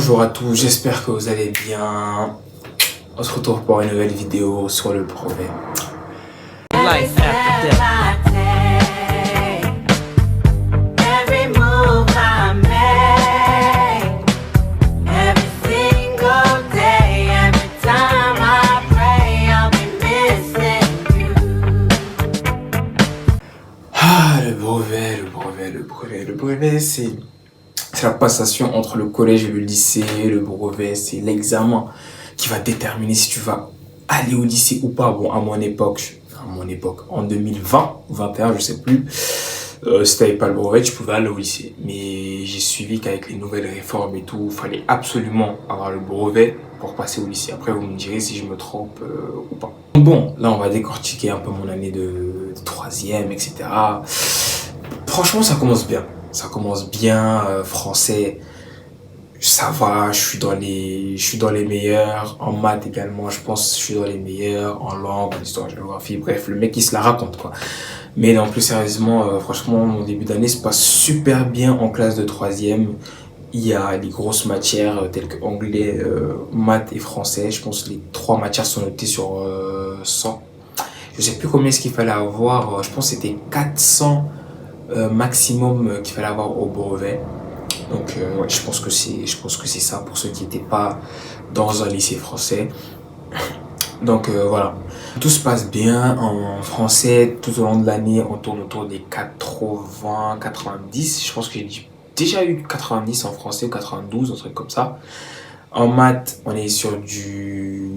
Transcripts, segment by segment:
Bonjour à tous, j'espère que vous allez bien. On se retrouve pour une nouvelle vidéo sur le brevet. Life after death. Ah, le brevet, c'est la passation entre le collège et le lycée. Le brevet, c'est l'examen qui va déterminer si tu vas aller au lycée ou pas. Bon, à mon époque, en 2020 ou 21, je sais plus, si t'avais pas le brevet, tu pouvais aller au lycée. Mais j'ai suivi qu'avec les nouvelles réformes et tout, il fallait absolument avoir le brevet pour passer au lycée. Après, vous me direz si je me trompe ou pas. Bon, là, on va décortiquer un peu mon année de troisième, etc. Franchement, ça commence bien. Français, ça va, je suis dans les meilleurs. En maths également, je pense que je suis dans les meilleurs. En langue, en histoire, géographie, bref, le mec, il se la raconte, quoi. Mais non, plus sérieusement, franchement, mon début d'année se passe super bien en classe de troisième. Il y a les grosses matières telles que anglais, maths et français. Je pense que les 3 matières sont notées sur 100. Je sais plus combien est-ce qu'il fallait avoir. Je pense que c'était 400 maximum qu'il fallait avoir au brevet. Donc ouais, je pense que c'est ça pour ceux qui n'étaient pas dans un lycée français. Donc voilà, tout se passe bien en français tout au long de l'année. On tourne autour des 80, 90. Je pense que j'ai déjà eu 90 en français ou 92, un truc comme ça. En maths, on est sur du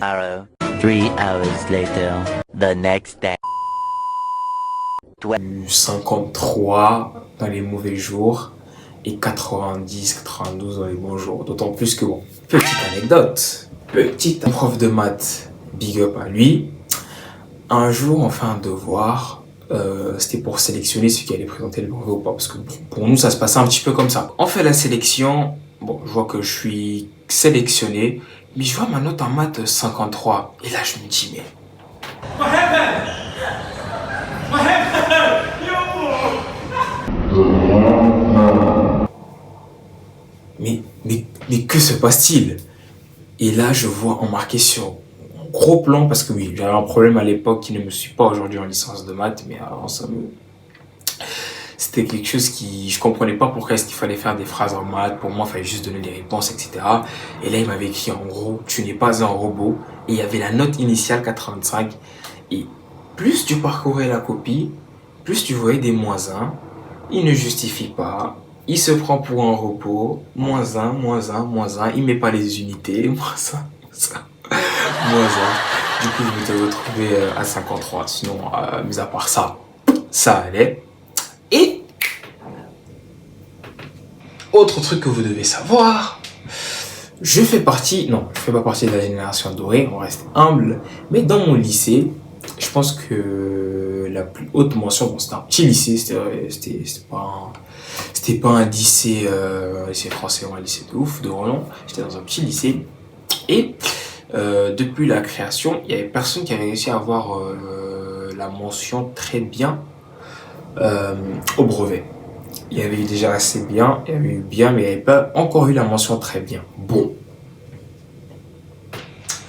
3 hours later, the next day. 53 dans les mauvais jours et 90, 92 dans les bons jours. D'autant plus que, bon, petite prof de maths, big up à lui. Un jour, on fait un devoir, c'était pour sélectionner ceux qui allaient présenter le brevet ou pas, parce que pour nous, ça se passait un petit peu comme ça. On fait la sélection, bon, je vois que je suis sélectionné, mais je vois ma note en maths 53. Et là, je me dis, mais... Mais que se passe-t-il? Et là, je vois en marqué sur gros plan, parce que oui, j'avais un problème à l'époque qui ne me suit pas aujourd'hui en licence de maths, mais avant c'était quelque chose qui... Je comprenais pas pourquoi est-ce qu'il fallait faire des phrases en maths. Pour moi, il fallait juste donner des réponses, etc. Et là, il m'avait écrit en gros, tu n'es pas un robot. Et il y avait la note initiale 85. Et plus tu parcourais la copie, plus tu voyais des -1. Il ne justifie pas. Il se prend pour un robot. -1, -1. Il met pas les unités. -1. Du coup, je m'étais retrouvé à 53. Sinon, mis à part ça, ça allait. Et autre truc que vous devez savoir, je fais pas partie de la génération dorée, on reste humble, mais dans mon lycée, je pense que la plus haute mention, bon, c'était un petit lycée, c'était pas un lycée, lycée français ou un lycée de ouf, de renom, j'étais dans un petit lycée, et depuis la création, il y avait personne qui avait réussi à avoir la mention très bien au brevet. Il y avait eu déjà assez bien, il y avait eu bien, mais il n'y avait pas encore eu la mention très bien. Bon. Vous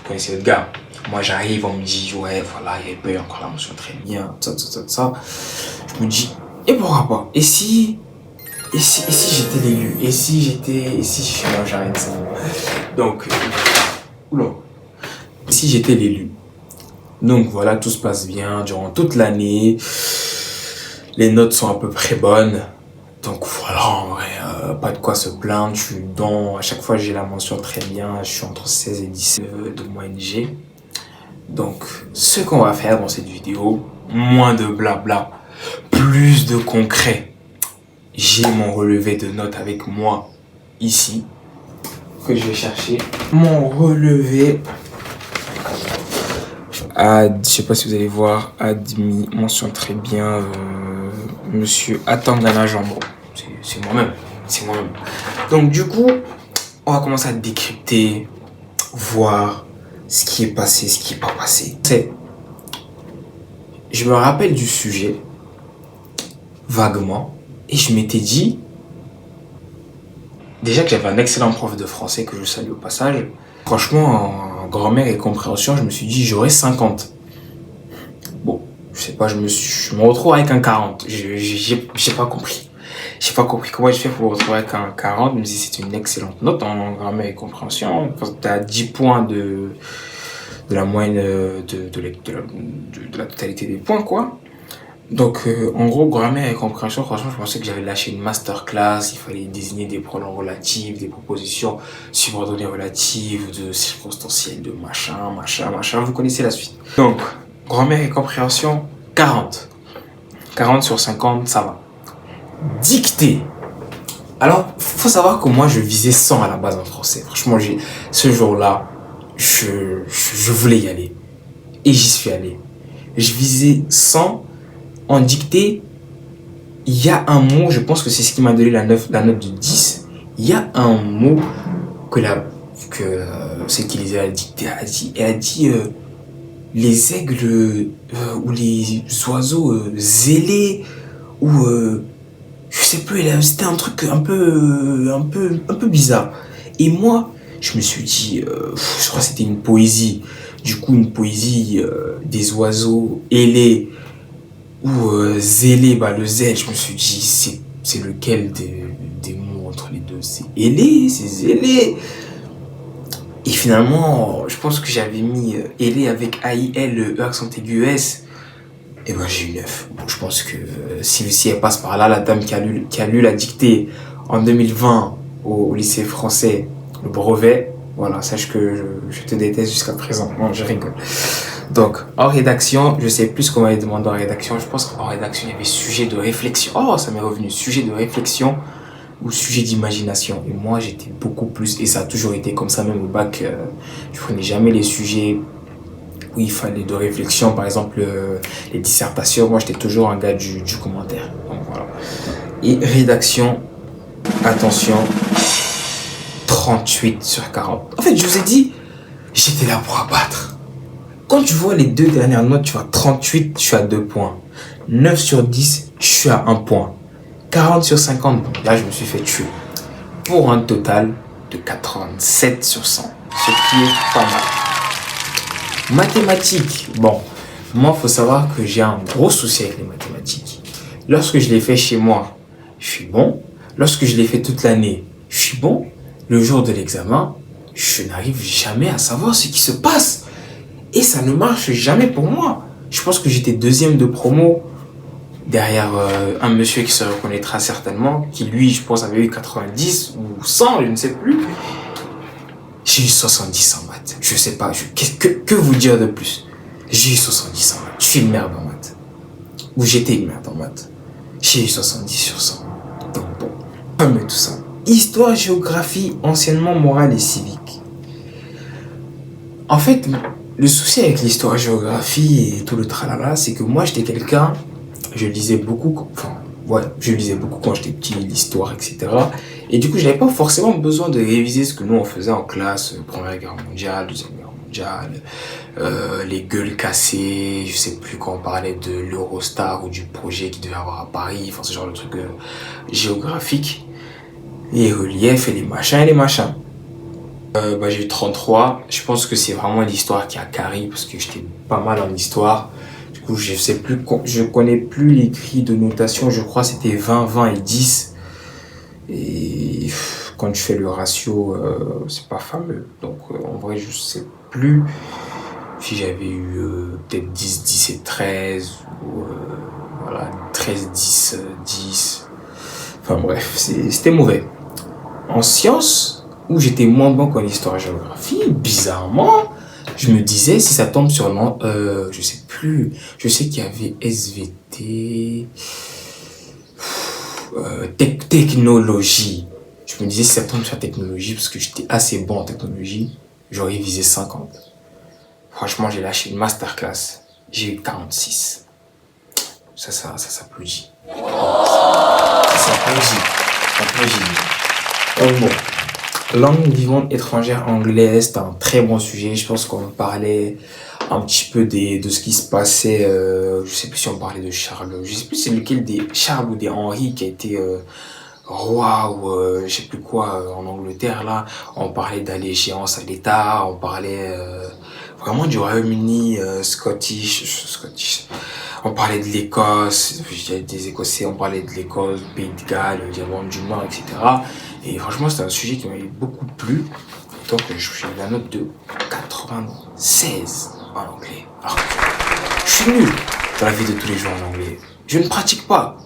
connaissez le gars. Moi, j'arrive, on me dit, ouais, voilà, il n'y avait pas eu encore la mention très bien, ça. Je me dis, et pourquoi pas? Et si j'étais l'élu? Et si non, j'arrête ça. Donc, oula. Et si j'étais l'élu? Donc voilà, tout se passe bien durant toute l'année. Les notes sont à peu près bonnes. Donc voilà, en vrai, pas de quoi se plaindre. À chaque fois, j'ai la mention très bien. Je suis entre 16 et 17 de moyenne G. Donc, ce qu'on va faire dans cette vidéo, moins de blabla, plus de concret. J'ai mon relevé de notes avec moi ici, que je vais chercher. Mon relevé, je sais pas si vous allez voir, admis, mention très bien, monsieur Atangana Jambon. C'est moi-même. Donc du coup, on va commencer à décrypter, voir ce qui est passé, ce qui n'est pas passé. Je me rappelle du sujet, vaguement, et je m'étais dit, déjà que j'avais un excellent prof de français que je salue au passage. Franchement, en grammaire et compréhension, je me suis dit j'aurais 50. Bon, je sais pas, je me retrouve avec un 40. J'ai pas compris. J'ai pas compris comment je fais pour me retrouver avec un 40, même si c'est une excellente note en grammaire et compréhension. Tu as 10 points de la moyenne de la totalité des points, quoi. Donc, en gros, grammaire et compréhension, franchement, je pensais que j'avais lâché une masterclass. Il fallait désigner des pronoms relatifs, des propositions subordonnées relatives, de circonstancielles, de machin, machin, machin. Vous connaissez la suite. Donc, grammaire et compréhension, 40. 40 sur 50, ça va. Dictée. Alors, faut savoir que moi, je visais 100 à la base en français. Franchement, ce jour-là, je voulais y aller. Et j'y suis allé. Je visais 100. En dictée, il y a un mot, je pense que c'est ce qui m'a donné la note de 10. Il y a un mot que celle qui lisait la dictée a dit. Elle a dit les aigles ou les oiseaux zélés ou je sais plus, c'était un truc un peu bizarre. Et moi, je me suis dit, je crois que c'était une poésie. Du coup, une poésie des oiseaux ailés ou zélé, le Z, je me suis dit, c'est lequel des mots entre les deux? C'est ailé, c'est zélé. Et finalement, je pense que j'avais mis ailé avec A-I-L, E accent aigu S. Et ben j'ai eu 9. Bon, je pense que si elle passe par là, la dame qui a lu la dictée en 2020 au lycée français, le brevet, voilà, sache que je te déteste jusqu'à présent. Non, je rigole. Donc, en rédaction, je sais plus ce qu'on m'avait demandé en rédaction. Je pense qu'en rédaction, il y avait sujet de réflexion. Oh, ça m'est revenu. Sujet de réflexion ou sujet d'imagination. Et moi, j'étais beaucoup plus, et ça a toujours été comme ça, même au bac, je prenais jamais les sujets où il fallait de réflexion. Par exemple, les dissertations, moi, j'étais toujours un gars du commentaire. Donc, voilà. Et rédaction, attention, 38 sur 40. En fait, je vous ai dit, j'étais là pour abattre. Quand tu vois les deux dernières notes, tu vois 38, je suis à 2 points. 9 sur 10, je suis à 1 point. 40 sur 50, là je me suis fait tuer. Pour un total de 87 sur 100. Ce qui est pas mal. Mathématiques. Bon, moi il faut savoir que j'ai un gros souci avec les mathématiques. Lorsque je les fais chez moi, je suis bon. Lorsque je les fais toute l'année, je suis bon. Le jour de l'examen, je n'arrive jamais à savoir ce qui se passe. Et ça ne marche jamais pour moi. Je pense que j'étais deuxième de promo derrière un monsieur qui se reconnaîtra certainement, qui lui, je pense, avait eu 90 ou 100, je ne sais plus. J'ai eu 70 en maths. Je sais pas, que vous dire de plus? J'ai eu 70 en maths. Je suis une merde en maths. Ou j'étais une merde en maths. J'ai eu 70 sur 100. Donc bon, comme tout ça. Histoire, géographie, anciennement morale et civique. En fait, le souci avec l'histoire-géographie et tout le tralala, c'est que moi, j'étais quelqu'un, je lisais beaucoup quand j'étais petit, l'histoire, etc. Et du coup, je n'avais pas forcément besoin de réviser ce que nous, on faisait en classe, Première Guerre mondiale, Deuxième Guerre mondiale, les gueules cassées, je sais plus quand on parlait de l'Eurostar ou du projet qu'il devait avoir à Paris, enfin, ce genre de trucs géographiques, les reliefs et les machins. J'ai eu 33. Je pense que c'est vraiment l'histoire qui a carré parce que j'étais pas mal en histoire. Du coup, je connais plus les grilles de notation. Je crois que c'était 20, 20 et 10. Et quand je fais le ratio, c'est pas fameux. Donc, en vrai, je sais plus si j'avais eu peut-être 10, 10 et 13. Ou 13, 10, 10. Enfin bref, c'était mauvais. En sciences, où j'étais moins bon qu'en histoire-géographie, bizarrement, je me disais, si ça tombe sur je sais plus, je sais qu'il y avait SVT, technologie. Je me disais, si ça tombe sur technologie, parce que j'étais assez bon en technologie, j'aurais visé 50. Franchement, j'ai lâché une masterclass, j'ai eu 46. Ça s'applaudit. Ça s'applaudit. Bon. Langue vivante étrangère anglaise, c'est un très bon sujet. Je pense qu'on parlait un petit peu de ce qui se passait. Je sais plus si on parlait de Charles. Je sais plus c'est lequel des Charles ou des Henri qui a été roi ou je sais plus quoi en Angleterre là. On parlait d'allégeance à l'État, on parlait vraiment du Royaume-Uni, Scottish. On parlait de l'Écosse, des Écossais, on parlait de l'Écosse, du Pays de Galles, d'Irlande du Nord, etc. Et franchement, c'était un sujet qui m'avait beaucoup plu. Et donc, j'ai eu la note de 96 en anglais. Alors, je suis nul dans la vie de tous les jours en anglais. Je ne pratique pas.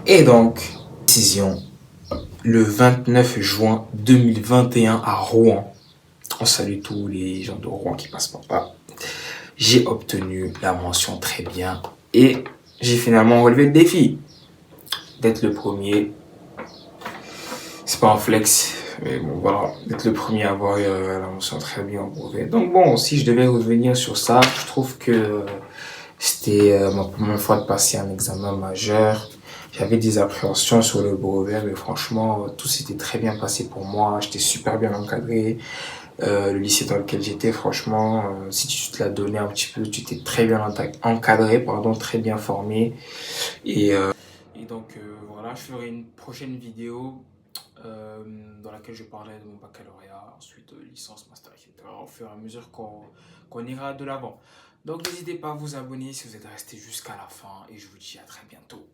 Et donc, décision, le 29 juin 2021 à Rouen. On salue tous les gens de Rouen qui passent par là. J'ai obtenu la mention très bien et j'ai finalement relevé le défi d'être le premier. C'est pas un flex, mais bon voilà, d'être le premier à avoir la mention très bien au brevet. Donc bon, si je devais revenir sur ça, je trouve que c'était ma première fois de passer un examen majeur. J'avais des appréhensions sur le brevet, mais franchement, tout s'était très bien passé pour moi. J'étais super bien encadré. Le lycée dans lequel j'étais, franchement, si tu te l'as donné un petit peu, tu étais très bien encadré, pardon, très bien formé. Et, et donc, voilà, je ferai une prochaine vidéo dans laquelle je parlerai de mon baccalauréat, ensuite licence, master, etc. Au fur et à mesure qu'on ira de l'avant. Donc, n'hésitez pas à vous abonner si vous êtes resté jusqu'à la fin et je vous dis à très bientôt.